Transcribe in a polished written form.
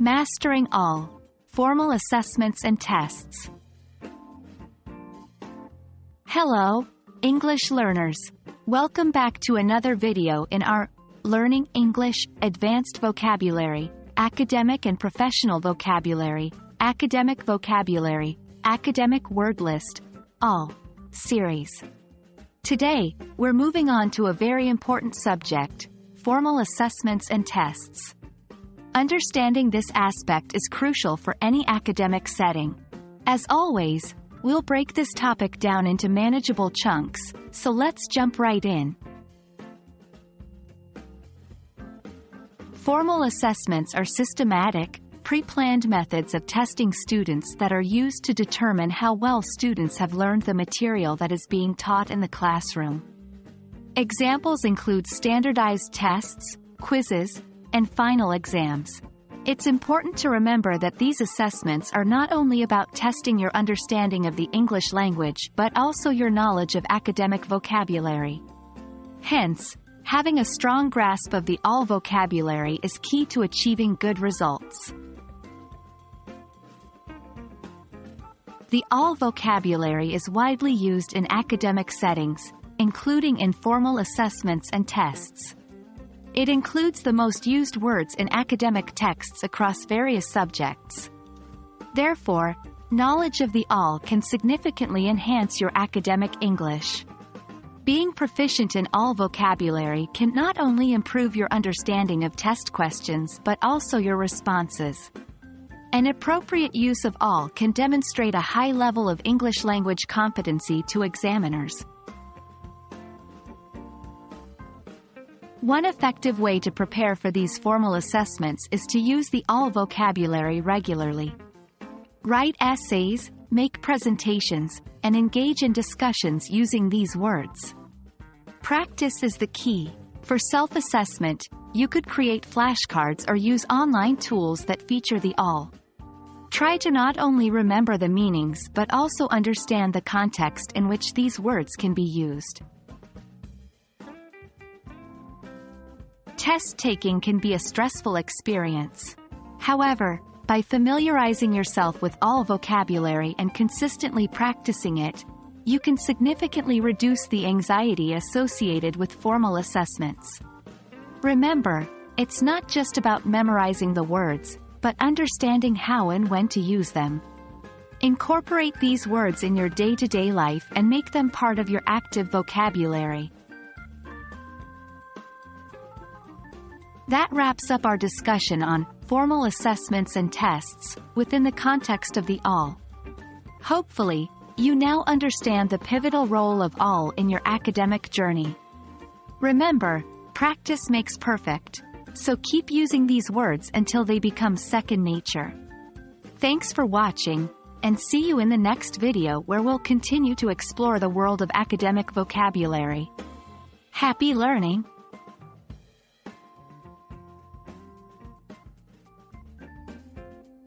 Mastering all. Formal assessments and tests. Hello, English learners. Welcome back to another video in our Learning English, Advanced Vocabulary, Academic and Professional Vocabulary, Academic Vocabulary, Academic Word List, AWL series. Today, we're moving on to a very important subject, formal assessments and tests. Understanding this aspect is crucial for any academic setting. As always, we'll break this topic down into manageable chunks, so let's jump right in. Formal assessments are systematic, pre-planned methods of testing students that are used to determine how well students have learned the material that is being taught in the classroom. Examples include standardized tests, quizzes, and final exams. It's important to remember that these assessments are not only about testing your understanding of the English language but also your knowledge of academic vocabulary. Hence, having a strong grasp of the AWL vocabulary is key to achieving good results. The AWL vocabulary is widely used in academic settings, including in formal assessments and tests. It includes the most used words in academic texts across various subjects. Therefore, knowledge of the AWL can significantly enhance your academic English. Being proficient in AWL vocabulary can not only improve your understanding of test questions but also your responses. An appropriate use of AWL can demonstrate a high level of English language competency to examiners. One effective way to prepare for these formal assessments is to use the AWL vocabulary regularly. Write essays, make presentations, and engage in discussions using these words. Practice is the key. For self-assessment, you could create flashcards or use online tools that feature the AWL. Try to not only remember the meanings but also understand the context in which these words can be used. Test-taking can be a stressful experience. However, by familiarizing yourself with AWL vocabulary and consistently practicing it, you can significantly reduce the anxiety associated with formal assessments. Remember, it's not just about memorizing the words, but understanding how and when to use them. Incorporate these words in your day-to-day life and make them part of your active vocabulary. That wraps up our discussion on formal assessments and tests within the context of the AWL. Hopefully, you now understand the pivotal role of AWL in your academic journey. Remember, practice makes perfect, so keep using these words until they become second nature. Thanks for watching, and see you in the next video where we'll continue to explore the world of academic vocabulary. Happy learning!